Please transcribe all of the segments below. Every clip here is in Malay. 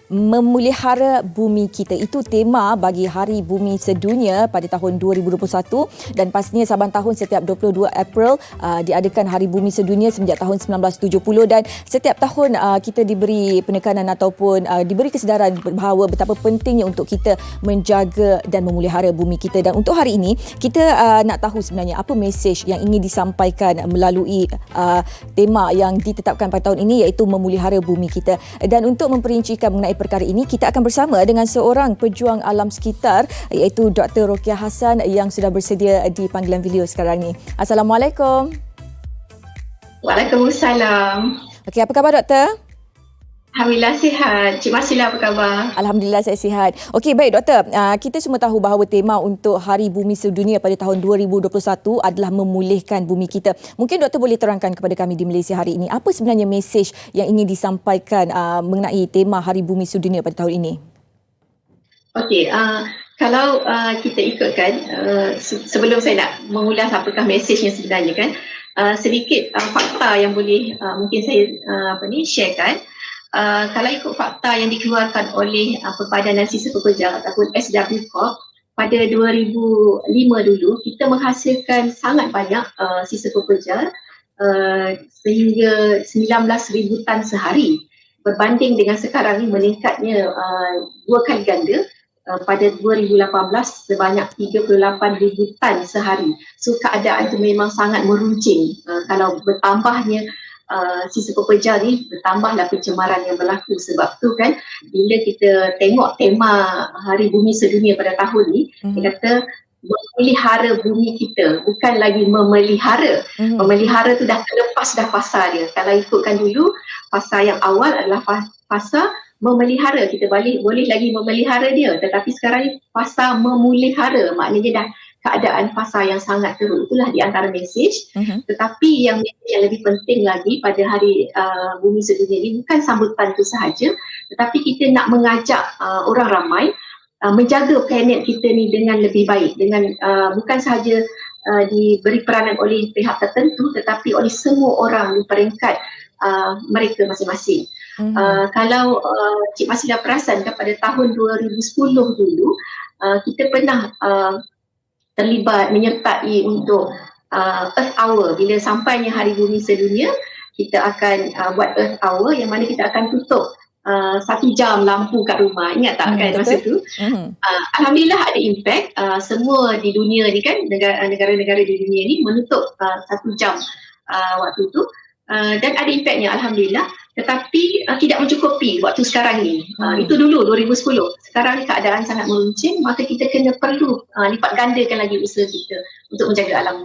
memelihara bumi kita. Itu tema bagi Hari Bumi Sedunia pada tahun 2021 dan pastinya saban tahun setiap 22 April diadakan Hari Bumi Sedunia sejak tahun 1970 dan setiap tahun kita diberi penekanan ataupun diberi kesedaran bahawa betapa pentingnya untuk kita menjaga dan memelihara bumi kita. Dan untuk hari ini kita nak tahu sebenarnya apa mesej yang ingin disampaikan melalui tema yang ditetapkan pada tahun ini, iaitu memelihara bumi kita. Dan untuk memperincikan mengenai perkara ini, kita akan bersama dengan seorang pejuang alam sekitar, iaitu Dr. Rokiah Hassan yang sudah bersedia di panggilan video sekarang ni. Assalamualaikum. Waalaikumsalam. Okey, apa khabar doktor? Alhamdulillah sihat. Cik Masila apa khabar? Alhamdulillah saya sihat. Okey, baik doktor. Kita semua tahu bahawa tema untuk Hari Bumi Sedunia pada tahun 2021 adalah memulihkan bumi kita. Mungkin doktor boleh terangkan kepada kami di Malaysia hari ini, apa sebenarnya mesej yang ingin disampaikan mengenai tema Hari Bumi Sedunia pada tahun ini? Okey, kalau kita ikutkan, sebelum saya nak mengulas apakah mesejnya sebenarnya kan, sedikit fakta yang boleh mungkin saya sharekan. Kalau ikut fakta yang dikeluarkan oleh Perpadanan Sisa Pekerja ataupun SW Corp pada 2005 dulu, kita menghasilkan sangat banyak sisa pekerja sehingga 19,000 tan sehari, berbanding dengan sekarang ni meningkatnya 2 kali ganda. Pada 2018 sebanyak 38,000 tan sehari. So keadaan tu memang sangat meruncing. Kalau bertambahnya sisa pekerja ni, bertambahlah pencemaran yang berlaku. Sebab tu kan bila kita tengok tema Hari Bumi Sedunia pada tahun ni, dia kata memelihara bumi kita, bukan lagi memelihara. Memelihara tu dah terlepas dah fasa dia. Kalau ikutkan dulu, fasa yang awal adalah fasa memelihara, kita boleh lagi memelihara dia, tetapi sekarang ni fasa memulihara, maknanya dah keadaan fasa yang sangat teruk. Itulah di antara mesej. Tetapi yang lebih penting lagi pada Hari Bumi Sedunia ini bukan sambutan itu sahaja, tetapi kita nak mengajak orang ramai menjaga planet kita ni dengan lebih baik, dengan bukan sahaja diberi peranan oleh pihak tertentu, tetapi oleh semua orang di peringkat mereka masing-masing. Kalau Cik Masila perasan kan, pada tahun 2010 dulu kita pernah terlibat menyertai untuk Earth Hour. Bila sampainya Hari Bumi Sedunia, kita akan buat Earth Hour yang mana kita akan tutup 1 jam lampu kat rumah. Ingat tak kan masa tu? Alhamdulillah ada impact. Semua di dunia ni kan, negara-negara di dunia ni menutup 1 jam waktu tu. Dan ada impactnya Alhamdulillah. Tetapi tidak mencukupi waktu sekarang ni. Itu dulu 2010. Sekarang ni keadaan sangat meruncing, maka kita perlu lipat gandakan lagi usaha kita untuk menjaga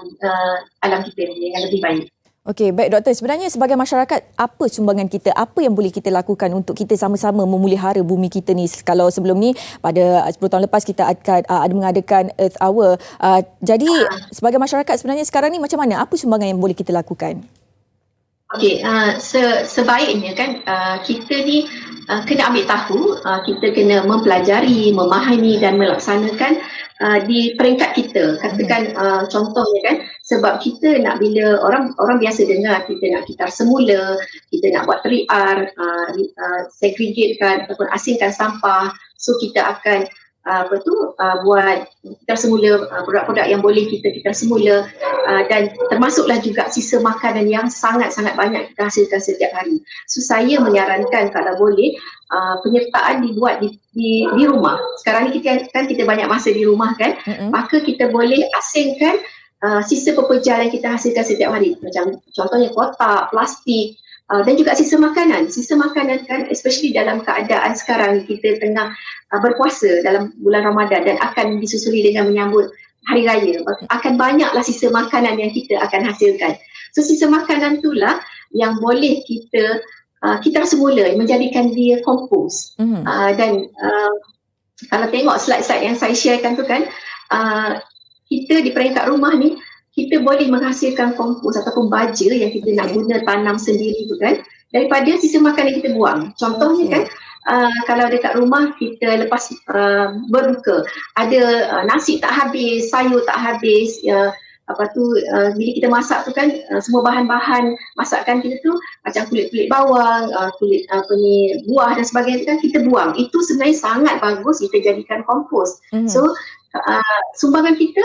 alam kita ni dengan lebih baik. Okey, baik doktor. Sebenarnya sebagai masyarakat, apa sumbangan kita? Apa yang boleh kita lakukan untuk kita sama-sama memelihara bumi kita ni? Kalau sebelum ni pada 10 tahun lepas kita akan ada mengadakan Earth Hour. Jadi sebagai masyarakat sebenarnya sekarang ni macam mana? Apa sumbangan yang boleh kita lakukan? Okey, sebaiknya kan kita ni kena ambil tahu, kita kena mempelajari, memahami dan melaksanakan di peringkat kita. Katakan contohnya kan, sebab kita nak, bila orang biasa dengar kita nak kitar semula, kita nak buat 3R, segregatekan ataupun asingkan sampah. So kita akan buat kitar semula produk-produk yang boleh kita kitar semula, dan termasuklah juga sisa makanan yang sangat-sangat banyak kita hasilkan setiap hari. So saya menyarankan kalau boleh penyertaan dibuat di rumah. Sekarang ni kita banyak masa di rumah kan, maka kita boleh asingkan sisa pekerja yang kita hasilkan setiap hari, macam contohnya kotak, plastik, dan juga sisa makanan. Sisa makanan kan, especially dalam keadaan sekarang kita tengah berpuasa dalam bulan Ramadan dan akan disusuli dengan menyambut Hari Raya, akan banyaklah sisa makanan yang kita akan hasilkan. So sisa makanan itulah yang boleh kita semula menjadikan dia kompos. Dan kalau tengok slide-slide yang saya sharekan tu kan, kita di peringkat rumah ni, kita boleh menghasilkan kompos ataupun baja yang kita nak guna tanam sendiri tu kan, daripada sisa makanan yang kita buang. Contohnya kan, kalau dekat rumah kita lepas berbuka, ada nasi tak habis, sayur tak habis, Apa tu bila kita masak tu kan semua bahan-bahan masakan kita tu macam kulit-kulit bawang, kulit apa ni buah dan sebagainya kan kita buang. Itu sebenarnya sangat bagus kita jadikan kompos. So sumbangan kita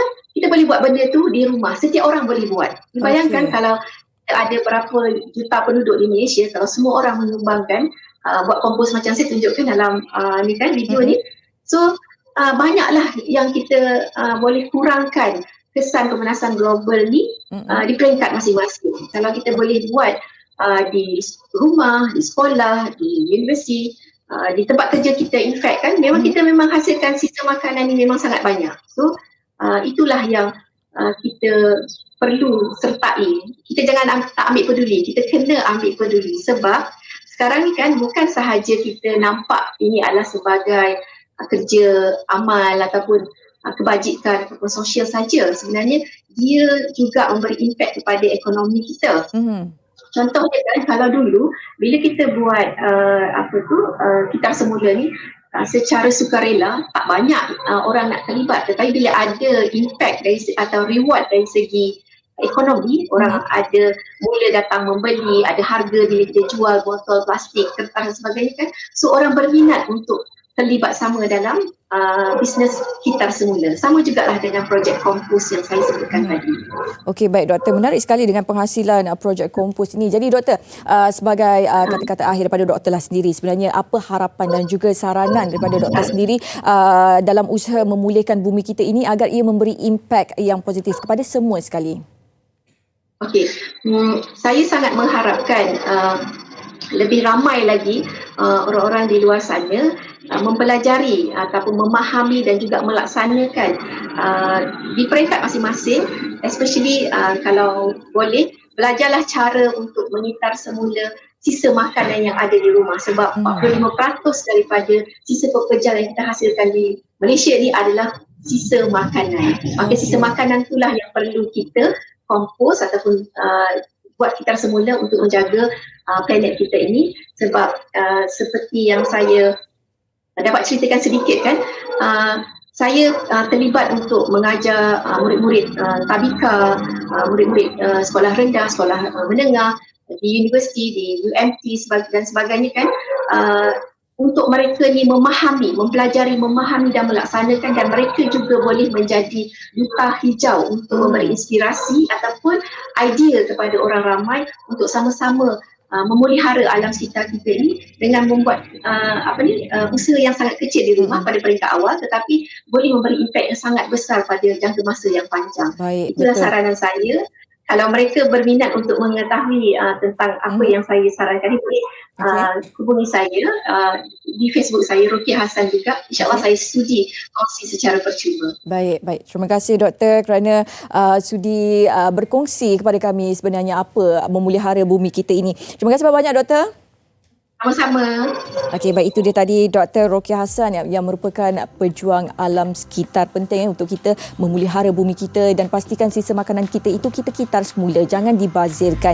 boleh buat benda tu di rumah. Setiap orang boleh buat. Bayangkan kalau ada berapa juta penduduk di Malaysia, kalau semua orang menyumbangkan buat kompos macam saya tunjukkan dalam ni kan video ni. So banyaklah yang kita boleh kurangkan kesan pemanasan global ni di peringkat masing-masing. Kalau kita boleh buat di rumah, di sekolah, di universiti, di tempat kerja kita, in fact kan memang kita memang hasilkan sisa makanan ni memang sangat banyak. So itulah yang kita perlu sertai. Kita jangan tak ambil peduli, kita kena ambil peduli sebab sekarang ni kan bukan sahaja kita nampak ini adalah sebagai kerja amal ataupun kebajikan ataupun sosial saja, sebenarnya dia juga memberi impak kepada ekonomi kita. Contohnya kan kalau dulu bila kita buat kitab semula ni secara sukarela tak banyak orang nak terlibat, tetapi bila ada impak dari atau reward dari segi ekonomi, orang ada mula datang membeli, ada harga bila kita jual botol plastik, kertas dan sebagainya kan, so orang berminat untuk terlibat sama dalam bisnes kitar semula. Sama jugalah dengan projek kompos yang saya sebutkan tadi. Okey, baik doktor. Menarik sekali dengan penghasilan projek kompos ini. Jadi doktor, sebagai kata-kata akhir daripada doktor lah sendiri, sebenarnya apa harapan dan juga saranan daripada doktor sendiri dalam usaha memulihkan bumi kita ini agar ia memberi impak yang positif kepada semua sekali? Okey, saya sangat mengharapkan lebih ramai lagi orang-orang di luar sana mempelajari ataupun memahami dan juga melaksanakan di peringkat masing-masing, especially kalau boleh belajarlah cara untuk mengitar semula sisa makanan yang ada di rumah, sebab 45% daripada sisa pekerjaan yang kita hasilkan di Malaysia ni adalah sisa makanan. Maka sisa makanan itulah yang perlu kita kompos ataupun buat kitar semula untuk menjaga planet kita ini, sebab seperti yang saya dapat ceritakan sedikit kan, saya terlibat untuk mengajar murid-murid tabika, murid-murid sekolah rendah, sekolah menengah, di universiti, di UMT dan sebagainya kan, untuk mereka ni memahami, mempelajari, memahami dan melaksanakan, dan mereka juga boleh menjadi duta hijau untuk memberi inspirasi ataupun idea kepada orang ramai untuk sama-sama memelihara alam sekitar kita ini dengan membuat usaha yang sangat kecil di rumah pada peringkat awal, tetapi boleh memberi impak yang sangat besar pada jangka masa yang panjang. Baik, itulah betul. saranan saya. Kalau mereka berminat untuk mengetahui tentang apa yang saya sarankan ini, boleh hubungi saya di Facebook saya, Rokia Hassan juga. InsyaAllah saya sudi kongsi secara percuma. Baik, baik. Terima kasih doktor kerana sudi berkongsi kepada kami sebenarnya apa memelihara bumi kita ini. Terima kasih banyak doktor. Sama-sama. Okey, baik, itu dia tadi Dr. Rokia Hassan yang merupakan pejuang alam sekitar. Penting untuk kita memelihara bumi kita dan pastikan sisa makanan kita itu kita kitar semula, jangan dibazirkan.